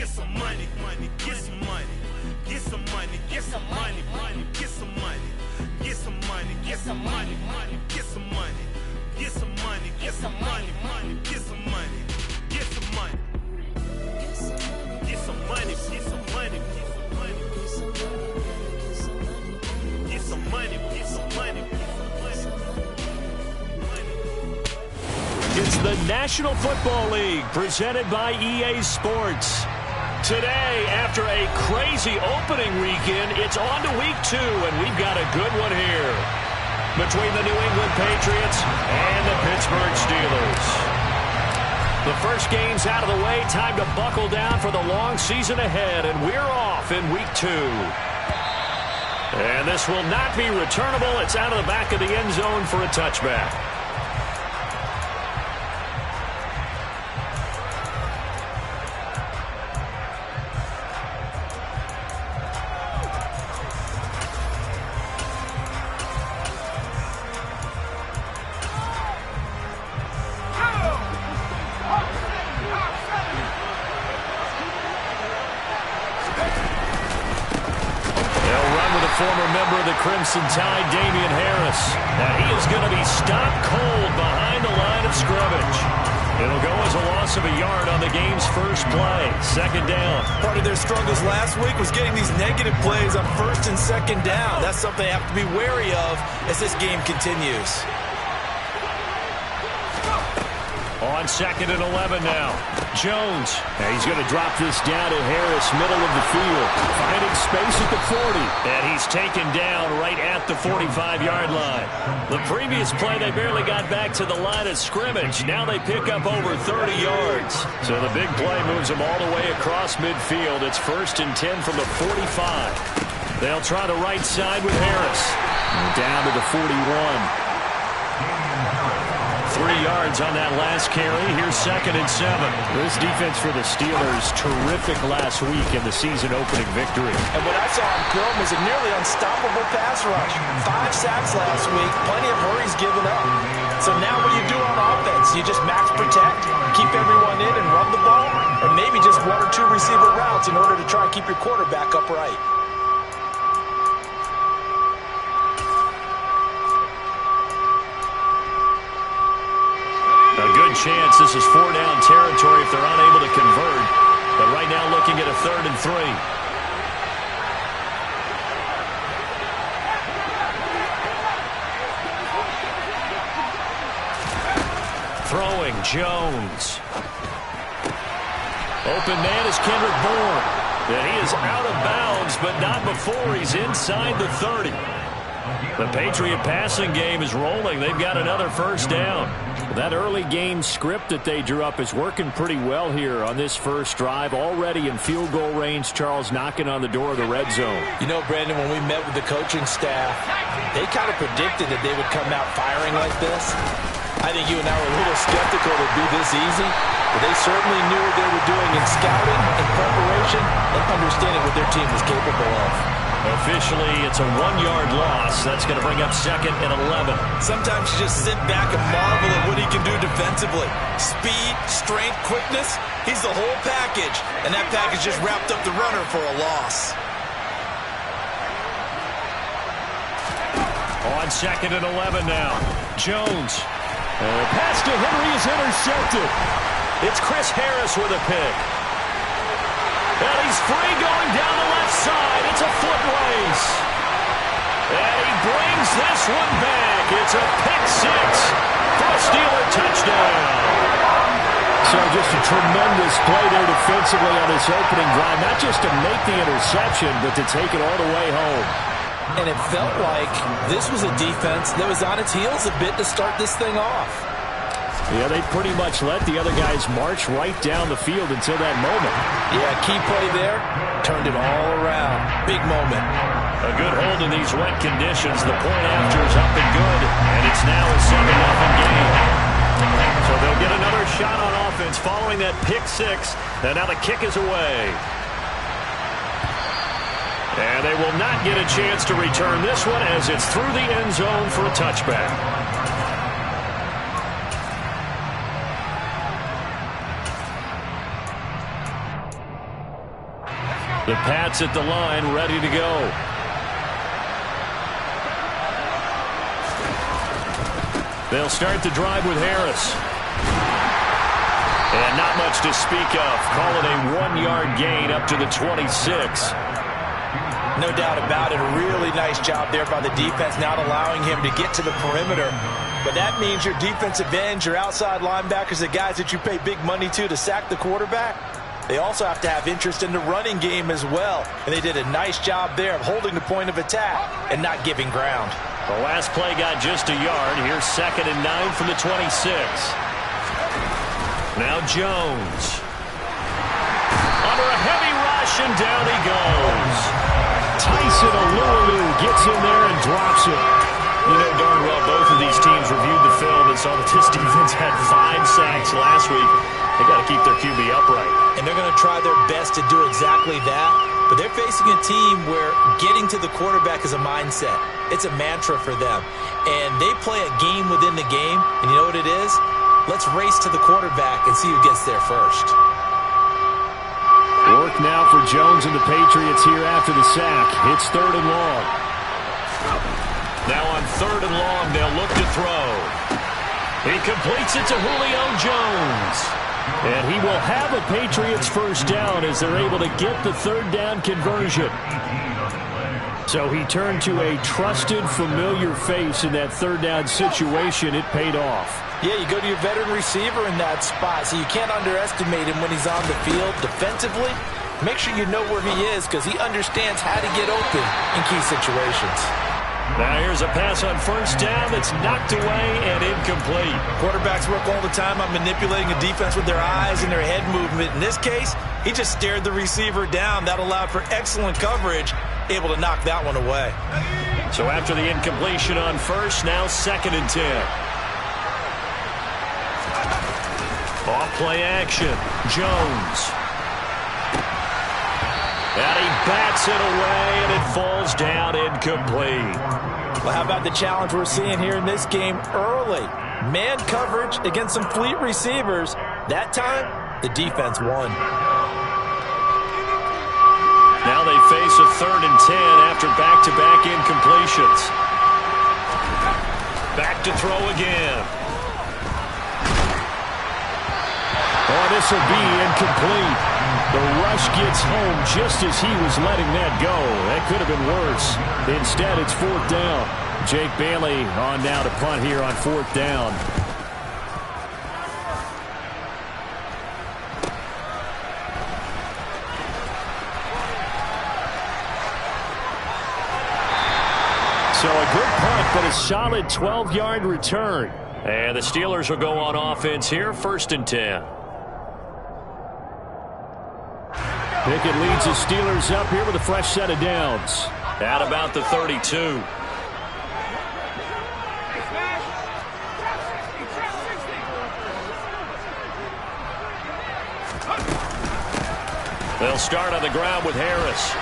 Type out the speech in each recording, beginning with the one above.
get some money, get some money, get some money, get some money, get some money, get some money, get some money, get some money, get some money, get some money, get some money, get some money, get some money, get some money, get some money, get some money. It's the National Football League presented by EA Sports. Today, after a crazy opening weekend, it's on to week 2, and we've got a good one here between the New England Patriots and the Pittsburgh Steelers. The first game's out of the way. Time to buckle down for the long season ahead, and we're off in week 2. And this will not be returnable. It's out of the back of the end zone for a touchback. Crimson Tide, Damian Harris. Now he is going to be stopped cold behind the line of scrimmage. It'll go as a loss of a yard on the game's first play. Second down. Part of their struggles last week was getting these negative plays on first and second down. That's something they have to be wary of as this game continues. On 2nd and 11 now. Jones. He's going to drop this down to Harris, middle of the field. Finding space at the 40. And he's taken down right at the 45-yard line. The previous play, they barely got back to the line of scrimmage. Now they pick up over 30 yards. So the big play moves them all the way across midfield. It's 1st and 10 from the 45. They'll try the right side with Harris. Down to the 41. 3 yards on that last carry. Here's 2nd and 7. This defense for the Steelers, terrific last week in the season opening victory. And what I saw on film was a nearly unstoppable pass rush. 5 sacks last week, plenty of hurries given up. So now what do you do on offense? You just max protect, keep everyone in and run the ball, or maybe just 1 or 2 receiver routes in order to try and keep your quarterback upright. A good chance this is 4-down territory if they're unable to convert. But right now looking at a 3rd and 3. Throwing, Jones. Open man is Kendrick Bourne. And he is out of bounds, but not before he's inside the 30. The Patriot passing game is rolling. They've got another first down. That early game script that they drew up is working pretty well here on this first drive. Already in field goal range, Charles, knocking on the door of the red zone. You know, Brandon, when we met with the coaching staff, they kind of predicted that they would come out firing like this. I think you and I were a little skeptical it would be this easy, but they certainly knew what they were doing in scouting and preparation and understanding what their team was capable of. Officially, it's a 1-yard loss. That's going to bring up 2nd and 11. Sometimes you just sit back and marvel at what he can do defensively. Speed, strength, quickness, he's the whole package. And that package just wrapped up the runner for a loss. On 2nd and 11 now. Jones. Pass to Henry is intercepted. It's Chris Harris with a pick. And he's free going down the left side. It's a foot race. And he brings this one back. It's a pick 6 for a Steeler touchdown. So just a tremendous play there defensively on this opening drive. Not just to make the interception, but to take it all the way home. And it felt like this was a defense that was on its heels a bit to start this thing off. Yeah, they pretty much let the other guys march right down the field until that moment. Yeah, key play there, turned it all around. Big moment. A good hold in these wet conditions. The point after is up and good, and it's now a 7-0 game. So they'll get another shot on offense following that pick 6, and now the kick is away. And they will not get a chance to return this one as it's through the end zone for a touchback. The Pats at the line, ready to go. They'll start the drive with Harris. And not much to speak of. Call it a 1-yard gain up to the 26. No doubt about it. A really nice job there by the defense, not allowing him to get to the perimeter. But that means your defensive ends, your outside linebackers, the guys that you pay big money to sack the quarterback, they also have to have interest in the running game as well. And they did a nice job there of holding the point of attack and not giving ground. The last play got just a yard. Here's 2nd and 9 from the 26. Now Jones. Under a heavy rush, and down he goes. Tyson Alualu gets in there and drops it. You know darn well both of these teams reviewed the film and saw that this defense had 5 sacks last week. They got to keep their QB upright. And they're going to try their best to do exactly that. But they're facing a team where getting to the quarterback is a mindset. It's a mantra for them. And they play a game within the game. And you know what it is? Let's race to the quarterback and see who gets there first. Work now for Jones and the Patriots here after the sack. It's 3rd and long. Now on 3rd and long, they'll look to throw. He completes it to Julio Jones. And he will have a Patriots first down as they're able to get the 3rd down conversion. So he turned to a trusted, familiar face in that 3rd down situation. It paid off. Yeah, you go to your veteran receiver in that spot, so you can't underestimate him when he's on the field. Defensively, make sure you know where he is because he understands how to get open in key situations. Now here's a pass on 1st down that's knocked away and incomplete. Quarterbacks work all the time on manipulating a defense with their eyes and their head movement. In this case, he just stared the receiver down. That allowed for excellent coverage, able to knock that one away. So after the incompletion on 1st, now 2nd and 10. Off-play action. Jones. And he bats it away, and it falls down incomplete. Well, how about the challenge we're seeing here in this game early? Man coverage against some fleet receivers. That time, the defense won. Now they face a 3rd and 10 after back-to-back incompletions. Back to throw again. Oh, this will be incomplete. The rush gets home just as he was letting that go. That could have been worse. Instead, it's 4th down. Jake Bailey on now to punt here on 4th down. So a good punt, but a solid 12-yard return. And the Steelers will go on offense here, 1st and 10. Pickett leads the Steelers up here with a fresh set of downs. At about the 32. They'll start on the ground with Harris.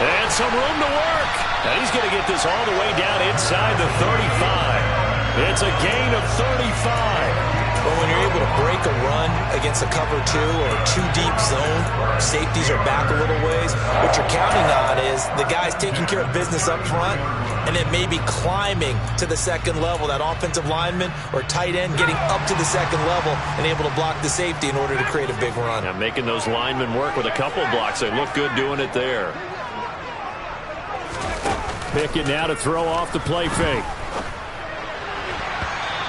And some room to work. And he's going to get this all the way down inside the 35. It's a gain of 35. But when you're able to break a run against a cover 2 or 2-deep zone, safeties are back a little ways. What you're counting on is the guys taking care of business up front and then maybe climbing to the 2nd level, that offensive lineman or tight end getting up to the 2nd level and able to block the safety in order to create a big run. Yeah, making those linemen work with a couple of blocks. They look good doing it there. Pickett now to throw off the play fake.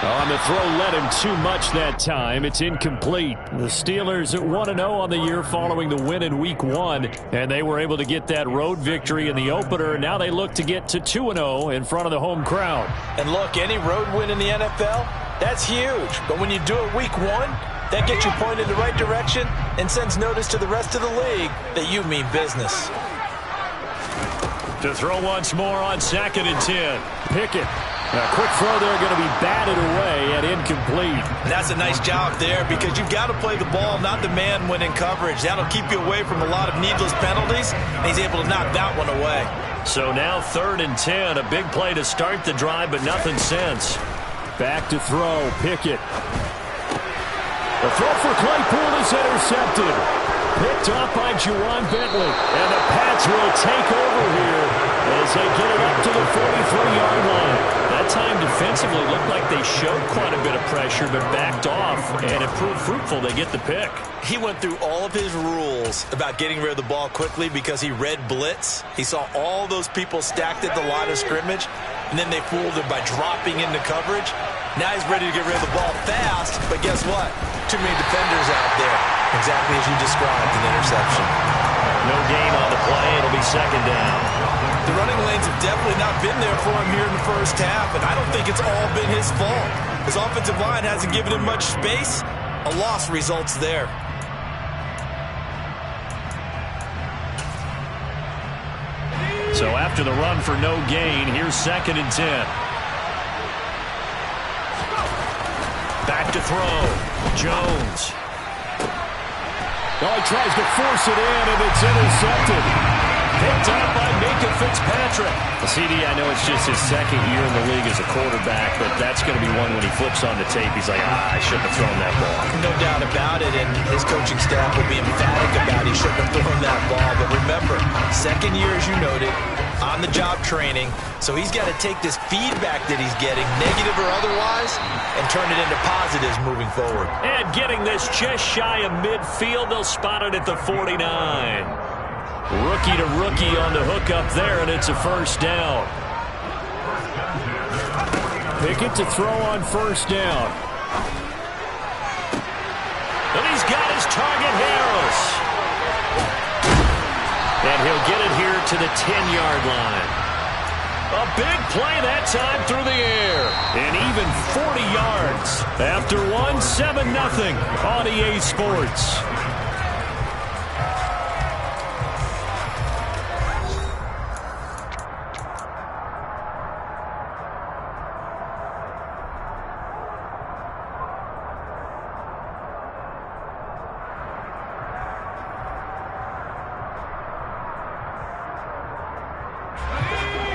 On the throw led him too much that time. It's incomplete. The Steelers at 1-0 on the year following the win in Week 1. And they were able to get that road victory in the opener. Now they look to get to 2-0 in front of the home crowd. And look, any road win in the NFL, that's huge. But when you do it Week 1, that gets you pointed in the right direction and sends notice to the rest of the league that you mean business. To throw once more on 2nd and 10. Pickett. A quick throw there going to be batted away and incomplete. And that's a nice job there because you've got to play the ball, not the man when in coverage. That'll keep you away from a lot of needless penalties, and he's able to knock that one away. So now 3rd and 10. A big play to start the drive, but nothing since. Back to throw. Pickett. The throw for Claypool is intercepted. Picked off by Juwan Bentley. And the Pats will take over here as they get it up to the 43-yard line. That time defensively looked like they showed quite a bit of pressure but backed off, and it proved fruitful. They get the pick. He went through all of his rules about getting rid of the ball quickly because he read blitz. He saw all those people stacked at the line of scrimmage, and then they fooled him by dropping into coverage. Now he's ready to get rid of the ball fast, but guess what? Too many defenders out there. Exactly as you described, an interception. No gain on the play. It'll be second down. The running lanes have definitely not been there for him here in the first half, and I don't think it's all been his fault. His offensive line hasn't given him much space. A loss results there. So after the run for no gain, here's 2nd and 10. Back to throw. Jones. Oh, he tries to force it in, and it's intercepted. Picked up by Minka Fitzpatrick. The CD, I know it's just his 2nd year in the league as a quarterback, but that's going to be one when he flips on the tape. He's like, I shouldn't have thrown that ball. No doubt about it, and his coaching staff will be emphatic about he shouldn't have thrown that ball. But remember, 2nd year, as you noted, on-the-job training, so he's got to take this feedback that he's getting, negative or otherwise, and turn it into positives moving forward. And getting this just shy of midfield, they'll spot it at the 49. Rookie to rookie on the hook up there, and it's a first down. Pickett to throw on first down. And he's got his target, Harris. And he'll get it here to the 10-yard line. A big play that time through the air. And even 40 yards. After one, 7-0 on EA Sports.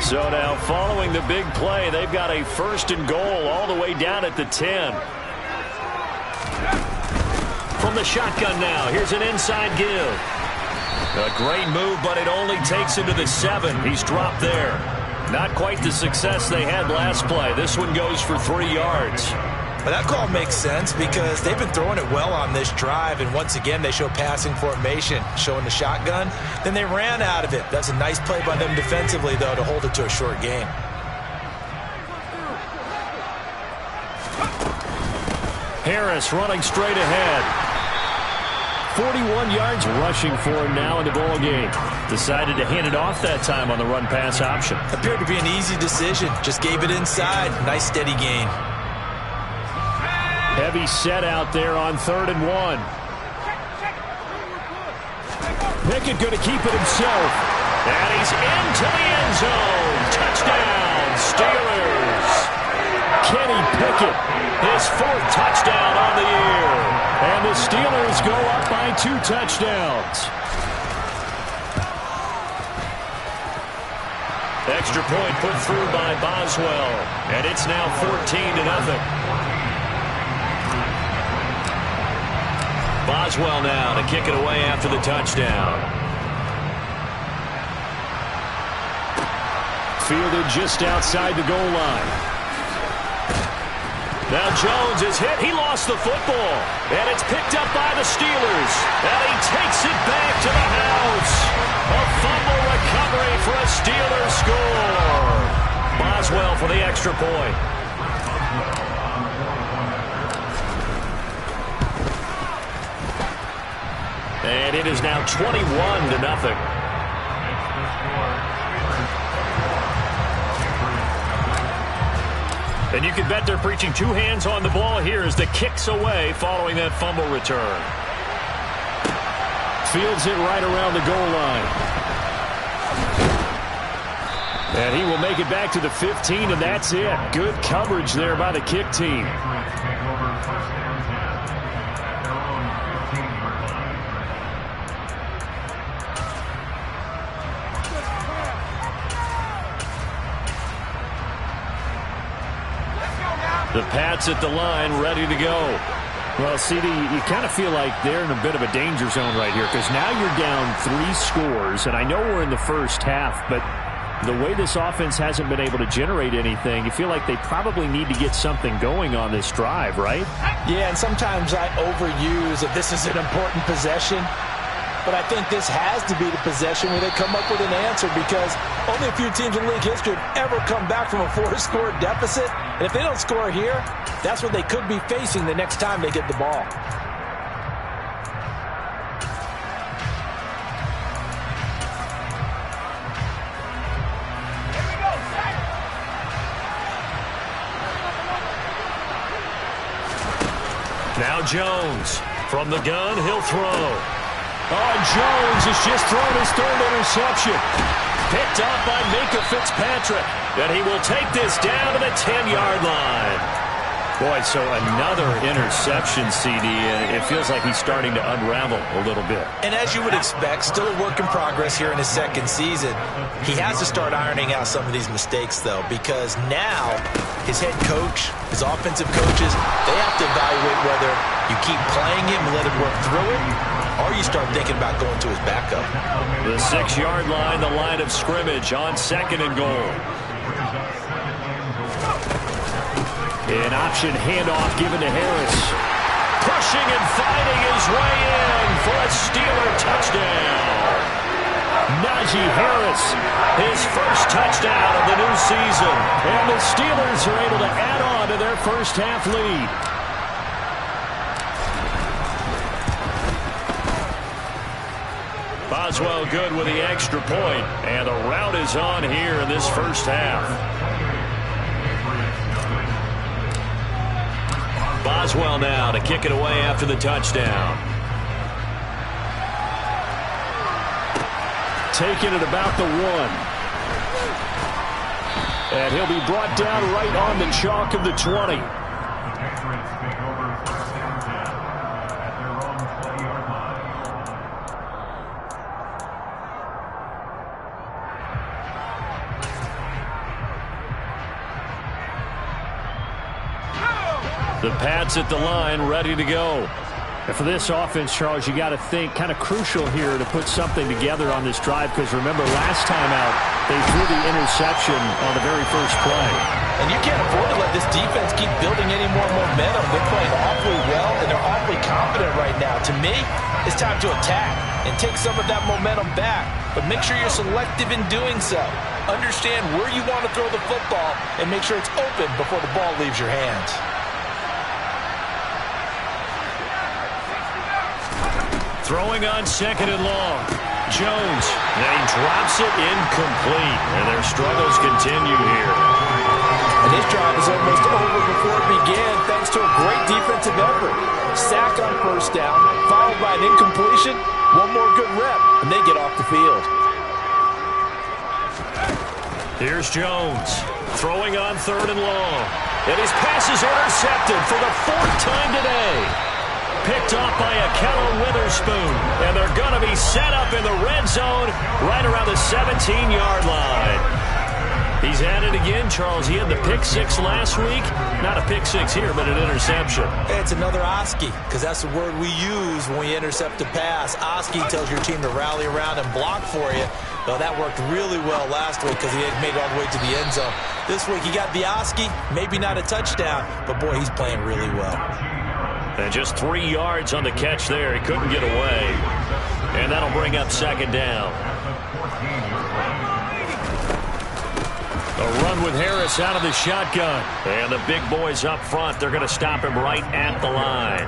So now, following the big play, they've got a 1st and goal all the way down at the 10. From the shotgun now, here's an inside give. A great move, but it only takes him to the 7. He's dropped there. Not quite the success they had last play. This one goes for 3 yards. But that call makes sense because they've been throwing it well on this drive, and once again they show passing formation, showing the shotgun. Then they ran out of it. That's a nice play by them defensively, though, to hold it to a short gain. Harris running straight ahead. 41 yards rushing for him now in the ball game. Decided to hand it off that time on the run-pass option. Appeared to be an easy decision. Just gave it inside. Nice steady gain. Heavy set out there on 3rd and 1. Pickett going to keep it himself. And he's into the end zone. Touchdown, Steelers. Kenny Pickett, his 4th touchdown on the year. And the Steelers go up by 2 touchdowns. Extra point put through by Boswell. And it's now 14-0. Boswell now to kick it away after the touchdown. Fielded just outside the goal line. Now Jones is hit. He lost the football. And it's picked up by the Steelers. And he takes it back to the house. A fumble recovery for a Steelers score. Boswell for the extra point. And it is now 21-0. And you can bet they're preaching 2 hands on the ball here as the kick's away following that fumble return. Fields it right around the goal line. And he will make it back to the 15, and that's it. Good coverage there by the kick team. The Pats at the line, ready to go. Well, CD, you kind of feel like they're in a bit of a danger zone right here because now you're down 3 scores, and I know we're in the first half, but the way this offense hasn't been able to generate anything, you feel like they probably need to get something going on this drive, right? Yeah, and sometimes I overuse that this is an important possession, but I think this has to be the possession where they come up with an answer because only a few teams in league history have ever come back from a 4-score deficit. And if they don't score here, that's what they could be facing the next time they get the ball. Now Jones. From the gun, he'll throw. Oh, Jones has just thrown his 3rd interception. Picked up by Minka Fitzpatrick. And he will take this down to the 10-yard line. Boy, so another interception, CD. It feels like he's starting to unravel a little bit. And as you would expect, still a work in progress here in his 2nd season. He has to start ironing out some of these mistakes, though, because now his head coach, his offensive coaches, they have to evaluate whether you keep playing him and let him work through it, or you start thinking about going to his backup. The 6-yard line, the line of scrimmage on 2nd and goal. An option handoff given to Harris. Pushing and fighting his way in for a Steeler touchdown. Najee Harris, his first touchdown of the new season. And the Steelers are able to add on to their first half lead. Boswell good with the extra point. And the route is on here in this first half. Boswell now to kick it away after the touchdown. Taking it about the 1. And he'll be brought down right on the chalk of the 20. The Pats at the line, ready to go. And for this offense, Charles, you got to think kind of crucial here to put something together on this drive because remember, last time out, they threw the interception on the very first play. And you can't afford to let this defense keep building any more momentum. They're playing awfully well, and they're awfully confident right now. To me, it's time to attack and take some of that momentum back. But make sure you're selective in doing so. Understand where you want to throw the football and make sure it's open before the ball leaves your hands. Throwing on 2nd and long. Jones. And he drops it incomplete. And their struggles continue here. And this drive is almost over before it began thanks to a great defensive effort. Sack on 1st down, followed by an incompletion. One more good rep, and they get off the field. Here's Jones. Throwing on 3rd and long. And his pass is intercepted for the 4th time today. Picked off by Akello Witherspoon. And they're going to be set up in the red zone right around the 17-yard line. He's at it again, Charles. He had the pick 6 last week. Not a pick 6 here, but an interception. It's another Oski, because that's the word we use when we intercept a pass. Oski tells your team to rally around and block for you. Well, that worked really well last week because he had made it all the way to the end zone. This week he got the Oski, maybe not a touchdown, but boy, he's playing really well. And just 3 yards on the catch there. He couldn't get away. And that'll bring up 2nd down. A run with Harris out of the shotgun. And the big boys up front, they're going to stop him right at the line.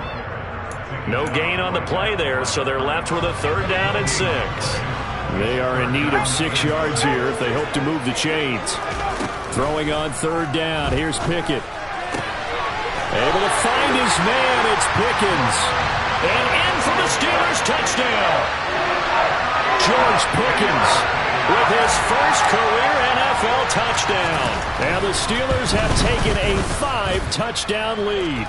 No gain on the play there, so they're left with a 3rd down and 6. They are in need of 6 yards here if they hope to move the chains. Throwing on 3rd down. Here's Pickett. Able to find his man. It's Pickens. And in for the Steelers touchdown. George Pickens with his first career NFL touchdown. And the Steelers have taken a 5-touchdown lead.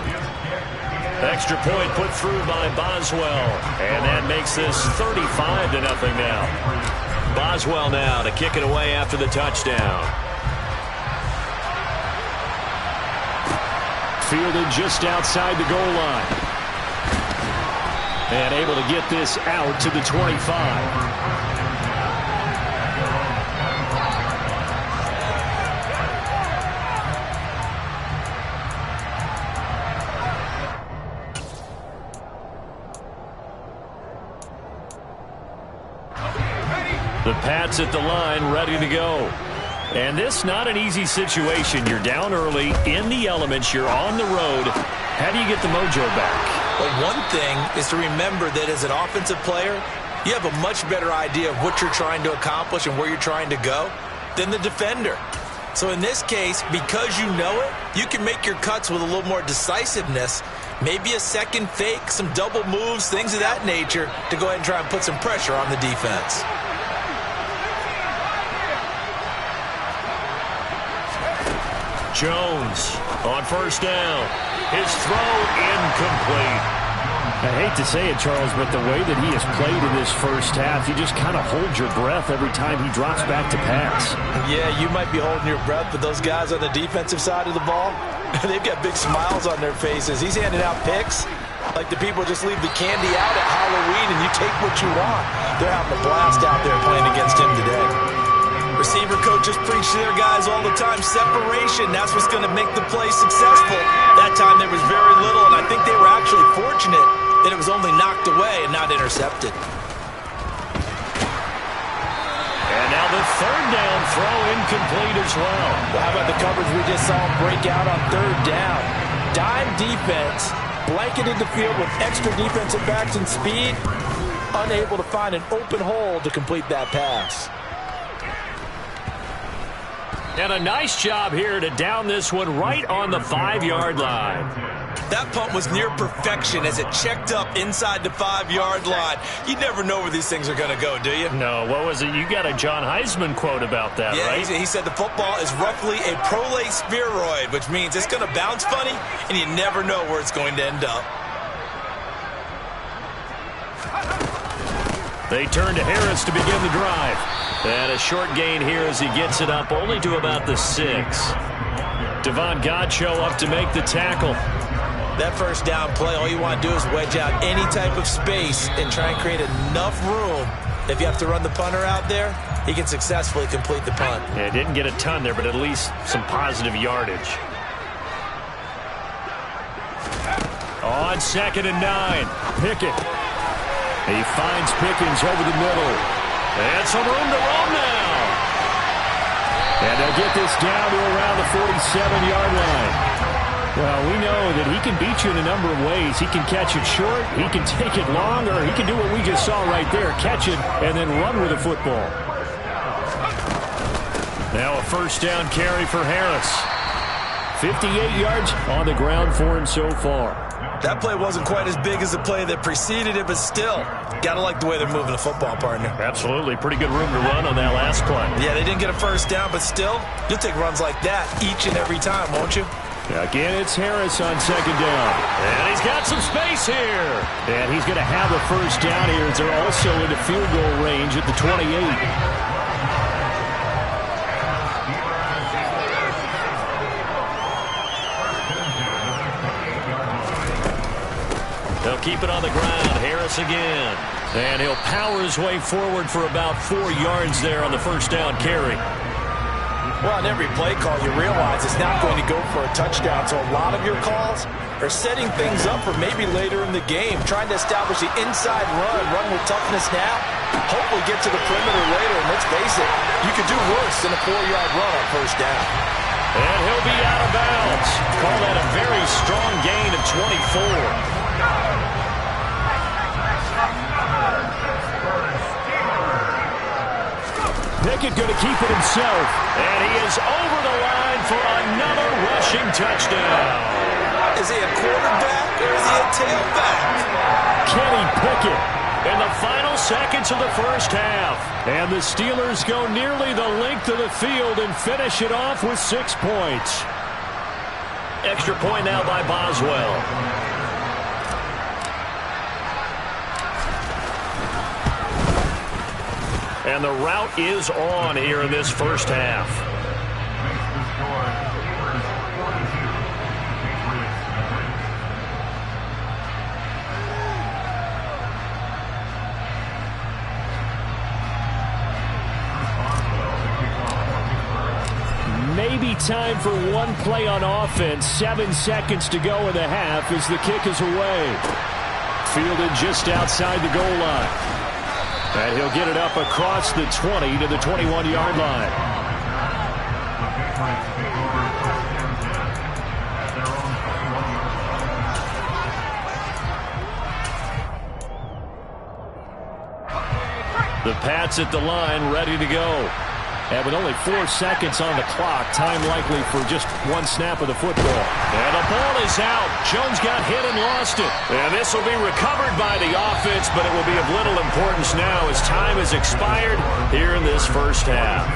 Extra point put through by Boswell. And that makes this 35-0 now. Boswell now to kick it away after the touchdown. Fielded just outside the goal line. And able to get this out to the 25. The Pats at the line, ready to go. And this not an easy situation. You're down early, in the elements, you're on the road. How do you get the mojo back? Well, one thing is to remember that as an offensive player, you have a much better idea of what you're trying to accomplish and where you're trying to go than the defender. So in this case, because you know it, you can make your cuts with a little more decisiveness, maybe a second fake, some double moves, things of that nature, to go ahead and try and put some pressure on the defense. Jones on first down. His throw incomplete. I hate to say it, Charles, but the way that he has played in this first half, you just kind of hold your breath every time he drops back to pass. Yeah, you might be holding your breath, but those guys on the defensive side of the ball, they've got big smiles on their faces. He's handing out picks like the people just leave the candy out at Halloween and you take what you want. They're having a blast out there playing against him today. Receiver coaches preach to their guys all the time, separation, that's what's going to make the play successful. That time there was very little, and I think they were actually fortunate that it was only knocked away and not intercepted. And now the third down throw incomplete as well. Well, how about the coverage we just saw him break out on third down? Dime defense, blanketed the field with extra defensive backs and speed, unable to find an open hole to complete that pass. And a nice job here to down this one right on the 5-yard line. That punt was near perfection as it checked up inside the 5-yard line. You never know where these things are going to go, do you? No, what was it? You got a John Heisman quote about that, yeah, right? He said the football is roughly a prolate spheroid, which means it's going to bounce funny, and you never know where it's going to end up. They turn to Harris to begin the drive. And a short gain here as he gets it up only to about the 6. Devon Godchaux up to make the tackle. That first down play, all you want to do is wedge out any type of space and try and create enough room. If you have to run the punter out there, he can successfully complete the punt. Yeah, didn't get a ton there, but at least some positive yardage. On 2nd and 9, Pickett. He finds Pickens over the middle. And some room to roam now. And they'll get this down to around the 47-yard line. Well, we know that he can beat you in a number of ways. He can catch it short, he can take it long, or he can do what we just saw right there, catch it and then run with the football. Now a first down carry for Harris. 58 yards on the ground for him so far. That play wasn't quite as big as the play that preceded it, but still, gotta like the way they're moving the football, partner. Absolutely. Pretty good room to run on that last play. Yeah, they didn't get a first down, but still, you'll take runs like that each and every time, won't you? Again, it's Harris on 2nd down. And he's got some space here. And he's going to have a first down here as they're also into field goal range at the 28. They'll keep it on the ground. Harris again. And he'll power his way forward for about 4 yards there on the first down carry. Well, on every play call, you realize it's not going to go for a touchdown. So a lot of your calls are setting things up for maybe later in the game, trying to establish the inside run with toughness now, hopefully get to the perimeter later. And let's face it, you could do worse than a 4-yard run on first down. And he'll be out of bounds. Call that a very strong gain of 24. Pickett going to keep it himself. And he is over the line for another rushing touchdown. Is he a quarterback or is he a tailback? Kenny Pickett. In the final seconds of the first half. And the Steelers go nearly the length of the field and finish it off with 6 points. Extra point now by Boswell. And the route is on here in this first half. maybe time for one play on offense. 7 seconds to go in the half as the kick is away. Fielded just outside the goal line. And he'll get it up across the 20 to the 21-yard line. The Pats at the line, ready to go. And with only 4 seconds on the clock, time likely for just one snap of the football. And the ball is out. Jones got hit and lost it. And this will be recovered by the offense, but it will be of little importance now as time has expired here in this first half.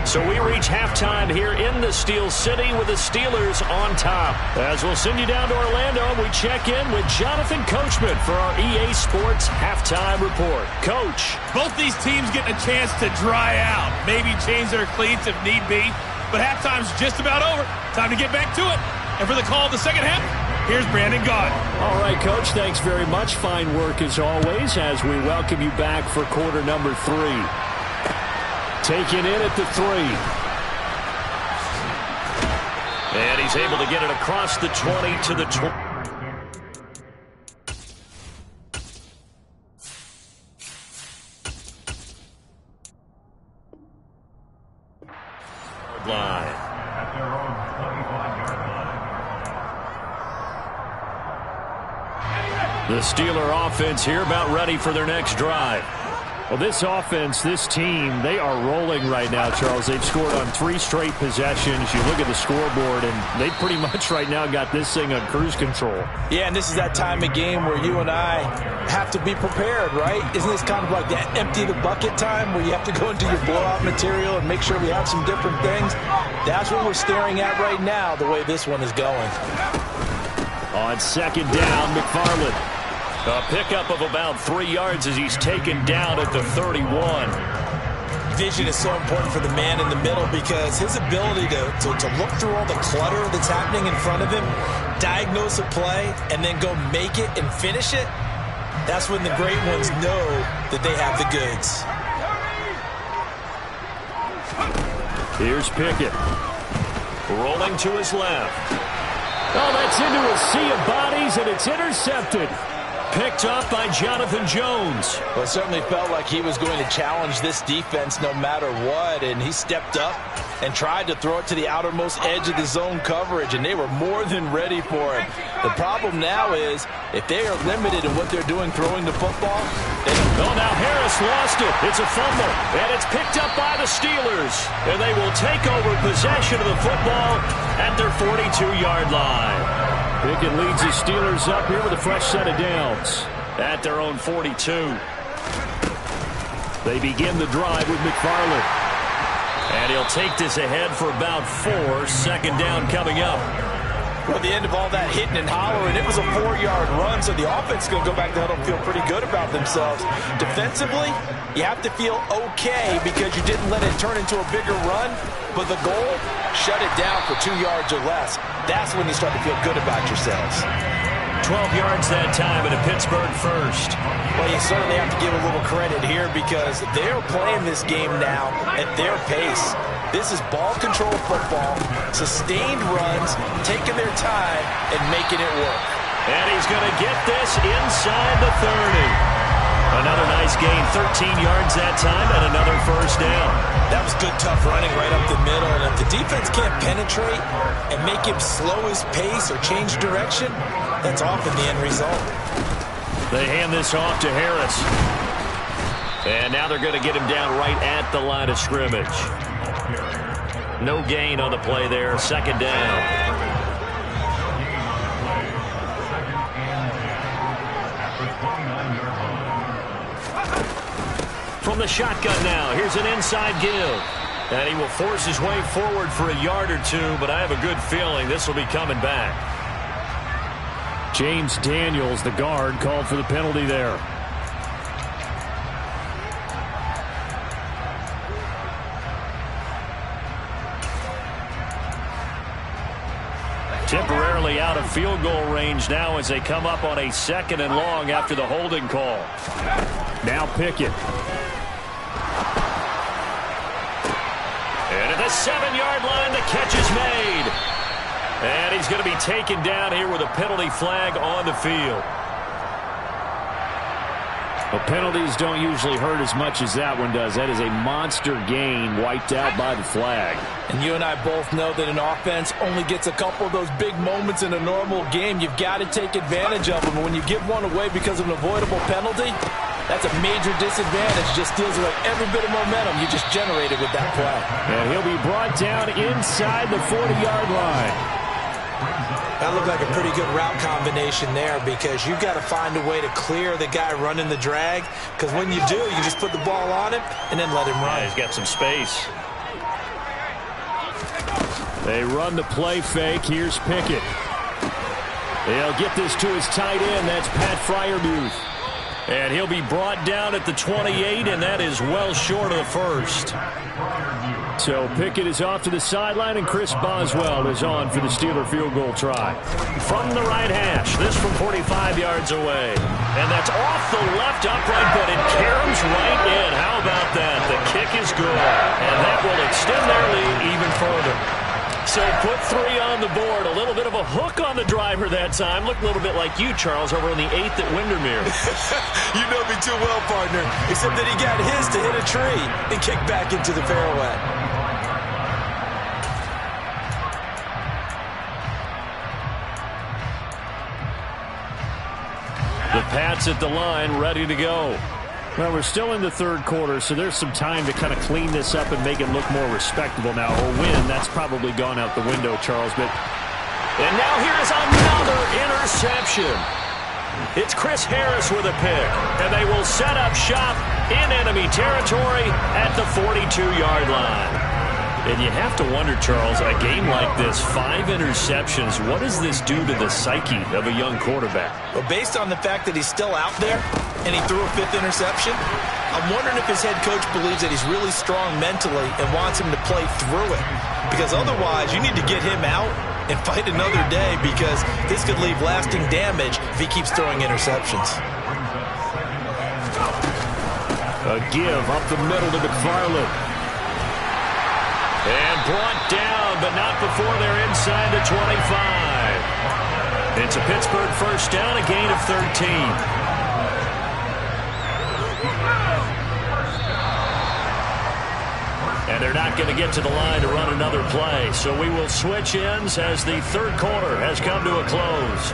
So we reach halftime here in the Steel City with the Steelers on top. As we'll send you down to Orlando, we check in with Jonathan Coachman for our EA Sports Halftime Report. Coach. Both these teams getting a chance to dry out, maybe change their cleats if need be, but halftime's just about over. Time to get back to it. And for the call of the second half, here's Brandon Gaudin. All right, Coach, thanks very much. Fine work as always as we welcome you back for quarter number 3. Taken in at the 3. And he's able to get it across the 20 to the 20. Line. The Steeler offense here about ready for their next drive. Well, this offense, this team, they are rolling right now, Charles. They've scored on 3 straight possessions. You look at the scoreboard, and they pretty much right now got this thing on cruise control. Yeah, and this is that time of game where you and I have to be prepared, right? Isn't this kind of like that empty the bucket time where you have to go into your blowout material and make sure we have some different things? That's what we're staring at right now, the way this one is going. On second down, McFarland. A pickup of about 3 yards as he's taken down at the 31. Vision is so important for the man in the middle because his ability to look through all the clutter that's happening in front of him, diagnose a play, and then go make it and finish it, that's when the great ones know that they have the goods. Here's Pickett. Rolling to his left. Oh, that's into a sea of bodies, and it's intercepted. Picked up by Jonathan Jones. Well, it certainly felt like he was going to challenge this defense no matter what, and he stepped up and tried to throw it to the outermost edge of the zone coverage, and they were more than ready for it. The problem now is if they are limited in what they're doing throwing the football. Oh, now Harris lost it. It's a fumble, and it's picked up by the Steelers, and they will take over possession of the football at their 42-yard line. Pickett leads the Steelers up here with a fresh set of downs. At their own 42. They begin the drive with McFarland. And he'll take this ahead for about 4. Second down coming up. Well, at the end of all that hitting and hollering, it was a 4-yard run, so the offense is going to go back to huddle and feel pretty good about themselves. Defensively, you have to feel okay because you didn't let it turn into a bigger run, but the goal, shut it down for 2 yards or less. That's when you start to feel good about yourselves. 12 yards that time at a Pittsburgh first. Well, you certainly have to give a little credit here because they're playing this game now at their pace. This is ball control football, sustained runs, taking their time, and making it work. And he's going to get this inside the 30. Another nice gain, 13 yards that time, and another first down. That was good, tough running right up the middle. And if the defense can't penetrate and make him slow his pace or change direction, that's often the end result. They hand this off to Harris. And now they're going to get him down right at the line of scrimmage. No gain on the play there, second down. From the shotgun now, here's an inside give. And he will force his way forward for a yard or 2, but I have a good feeling this will be coming back. James Daniels, the guard, called for the penalty there. Temporarily out of field goal range now as they come up on a 2nd and long after the holding call. Now Pickett. And if the 7-yard line. The catch is made. And he's going to be taken down here with a penalty flag on the field. Well, penalties don't usually hurt as much as that one does. That is a monster gain wiped out by the flag. And you and I both know that an offense only gets a couple of those big moments in a normal game. You've got to take advantage of them. When you give one away because of an avoidable penalty, that's a major disadvantage. Just steals away every bit of momentum you just generated with that play. And he'll be brought down inside the 40-yard line. That looked like a pretty good route combination there, because you've got to find a way to clear the guy running the drag, because when you do, you just put the ball on him and then let him run. Yeah, he's got some space. They run the play fake. Here's Pickett. They'll get this to his tight end. That's Pat Freiermuth. And he'll be brought down at the 28, and that is well short of the first. So Pickett is off to the sideline, and Chris Boswell is on for the Steeler field goal try. From the right hash, this from 45 yards away. And that's off the left upright, but it caroms right in. How about that? The kick is good, and that will extend their lead even further. So put 3 on the board. A little bit of a hook on the driver that time. Looked a little bit like you, Charles, over on the 8th at Windermere. You know me too well, partner. Except that he got his to hit a tree and kick back into the fairway. The Pats at the line, ready to go. Well, we're still in the third quarter, so there's some time to kind of clean this up and make it look more respectable now. Or win, that's probably gone out the window, Charles. But and now here is another interception. It's Chris Harris with a pick, and they will set up shop in enemy territory at the 42-yard line. And you have to wonder, Charles, a game like this, 5 interceptions, what does this do to the psyche of a young quarterback? Well, based on the fact that he's still out there and he threw a 5th interception, I'm wondering if his head coach believes that he's really strong mentally and wants him to play through it. Because otherwise, you need to get him out and fight another day, because this could leave lasting damage if he keeps throwing interceptions. A give up the middle to McFarland. And brought down, but not before they're inside the 25. It's a Pittsburgh first down, a gain of 13. And they're not going to get to the line to run another play. So we will switch ends as the third quarter has come to a close.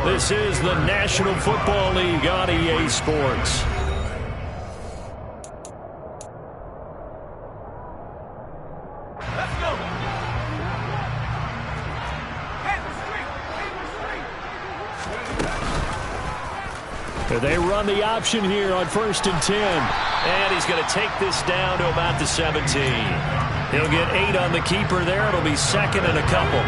This is the National Football League on EA Sports. They run the option here on 1st and 10. And he's going to take this down to about the 17. He'll get 8 on the keeper there. It'll be 2nd and a couple.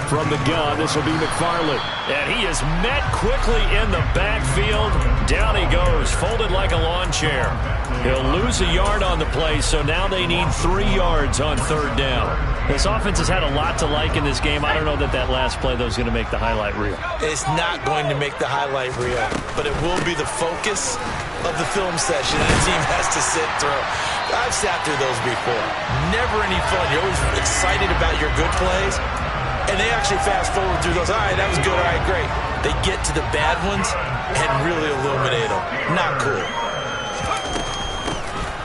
From the gun, this will be McFarland. And he is met quickly in the backfield. Down he goes, folded like a lawn chair. He'll lose a yard on the play, so now they need 3 yards on 3rd down. This offense has had a lot to like in this game. I don't know that last play, though, is going to make the highlight reel. It's not going to make the highlight reel, but it will be the focus of the film session that the team has to sit through. I've sat through those before. Never any fun. You're always excited about your good plays, and they actually fast forward through those. All right, that was good. All right, great. They get to the bad ones and really illuminate them. Not cool.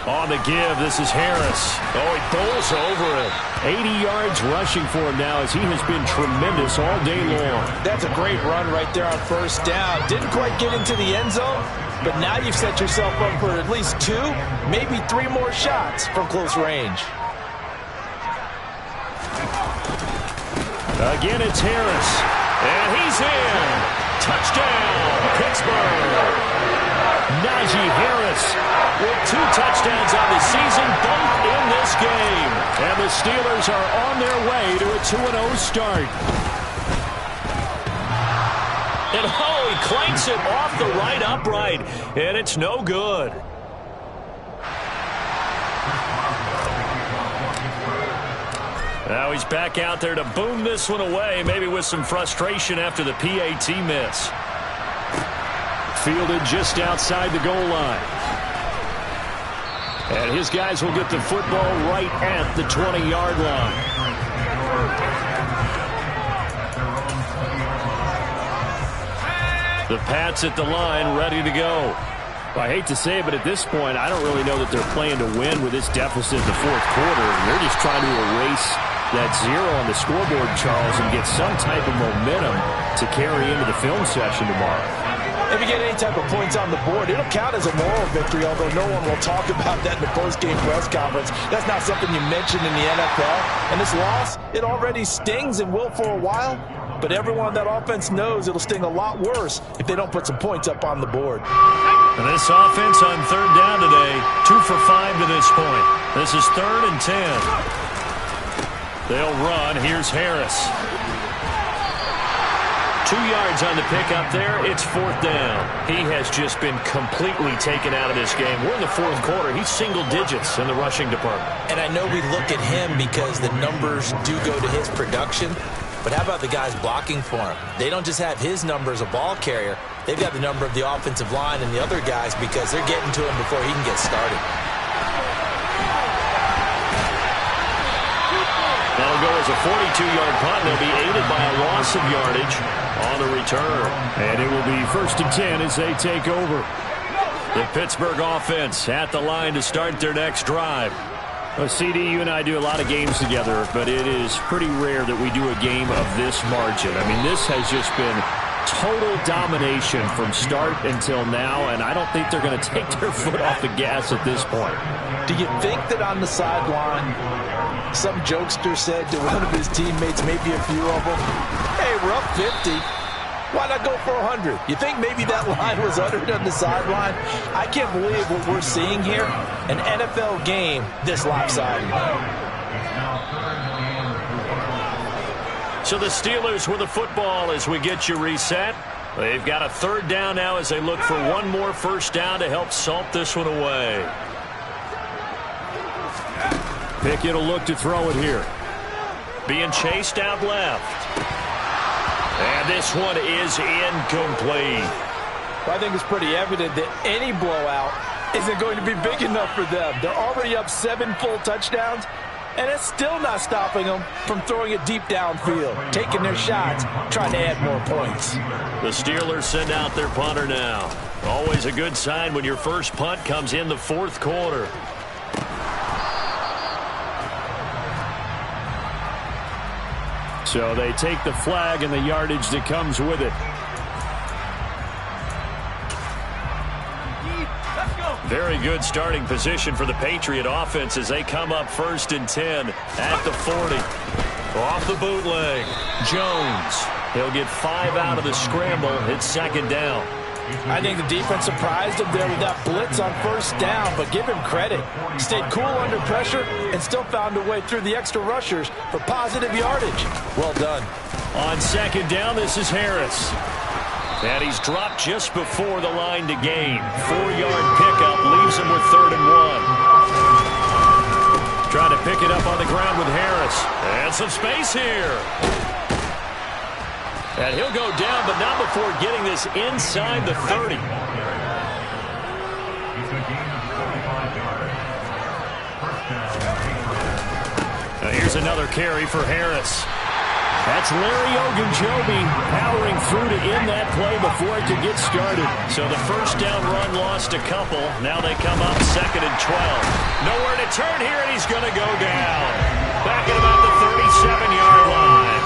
On the give, this is Harris. Oh, he bowls over it. 80 yards rushing for him now, as he has been tremendous all day long. That's a great run right there on 1st down. Didn't quite get into the end zone, but now you've set yourself up for at least 2, maybe 3 more shots from close range. Again, it's Harris. And he's in. Touchdown, Pittsburgh. Najee Harris with 2 touchdowns on the season, both in this game. And the Steelers are on their way to a 2-0 start. And he clanks it off the right upright, and it's no good. Now he's back out there to boom this one away, maybe with some frustration after the PAT miss. Fielded just outside the goal line. And his guys will get the football right at the 20-yard line. The Pats at the line, ready to go. Well, I hate to say it, but at this point, I don't really know that they're playing to win with this deficit in the fourth quarter. They're just trying to erase that zero on the scoreboard, Charles, and get some type of momentum to carry into the film session tomorrow. If you get any type of points on the board, it'll count as a moral victory, although no one will talk about that in the post-game press conference. That's not something you mention in the NFL. And this loss, it already stings and will for a while. But everyone on that offense knows it'll sting a lot worse if they don't put some points up on the board. And this offense on third down today, 2 for 5 to this point. This is 3rd and 10. They'll run. Here's Harris. 2 yards on the pickup there. It's 4th down. He has just been completely taken out of this game. We're in the fourth quarter. He's single digits in the rushing department. And I know we look at him because the numbers do go to his production. But how about the guys blocking for him? They don't just have his number as a ball carrier. They've got the number of the offensive line and the other guys because they're getting to him before he can get started. That'll go as a 42-yard punt. They'll be aided by a loss of yardage on the return. And it will be 1st and 10 as they take over. The Pittsburgh offense at the line to start their next drive. Well, CD, you and I do a lot of games together, but it is pretty rare that we do a game of this margin. I mean, this has just been total domination from start until now, and I don't think they're going to take their foot off the gas at this point. Do you think that on the sideline, some jokester said to one of his teammates, maybe a few of them, hey, we're up 50. Why not go for 100? You think maybe that line was uttered on the sideline? I can't believe what we're seeing here. An NFL game this lopsided. So the Steelers with the football as we get you reset. They've got a 3rd down now as they look for one more 1st down to help salt this one away. Pickett will look to throw it here. Being chased out left. And this one is incomplete. Well, I think it's pretty evident that any blowout isn't going to be big enough for them. They're already up 7 full touchdowns, and it's still not stopping them from throwing it deep downfield, taking their shots, trying to add more points. The Steelers send out their punter now. Always a good sign when your first punt comes in the fourth quarter. So they take the flag and the yardage that comes with it. Very good starting position for the Patriot offense as they come up 1st and 10 at the 40. Off the bootleg. Jones. He'll get 5 out of the scramble. It's 2nd down. I think the defense surprised him there with that blitz on 1st down, but give him credit. Stayed cool under pressure and still found a way through the extra rushers for positive yardage. Well done. On 2nd down, this is Harris. And he's dropped just before the line to gain. 4-yard pickup leaves him with 3rd and 1. Trying to pick it up on the ground with Harris. And some space here. And he'll go down, but not before getting this inside the 30. Now here's another carry for Harris. That's Larry Ogunjobi powering through to end that play before it could get started. So the 1st down run lost a couple. Now they come up 2nd and 12. Nowhere to turn here, and he's going to go down. Back at about the 37-yard line.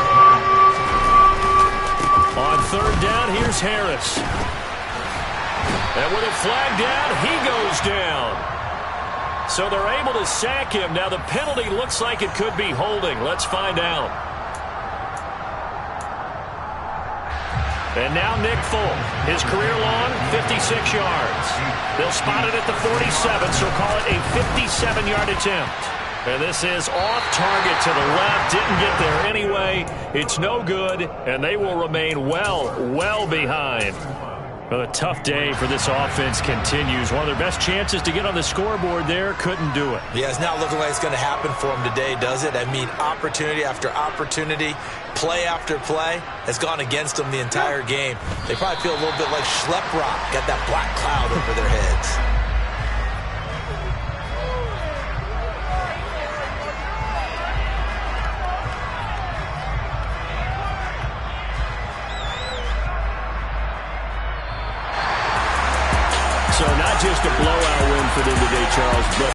On 3rd down, here's Harris. And with a flag down, he goes down. So they're able to sack him. Now the penalty looks like it could be holding. Let's find out. And now Nick Folk, his career long, 56 yards. They'll spot it at the 47, so call it a 57-yard attempt. And this is off target to the left. Didn't get there anyway. It's no good, and they will remain well behind. Well, a tough day for this offense continues. One of their best chances to get on the scoreboard there, couldn't do it. Yeah, it's not looking like it's going to happen for them today, does it? I mean, opportunity after opportunity, play after play has gone against them the entire game. They probably feel a little bit like Schlep Rock, got that black cloud over their heads. So not just a blowout win for them today, Charles, but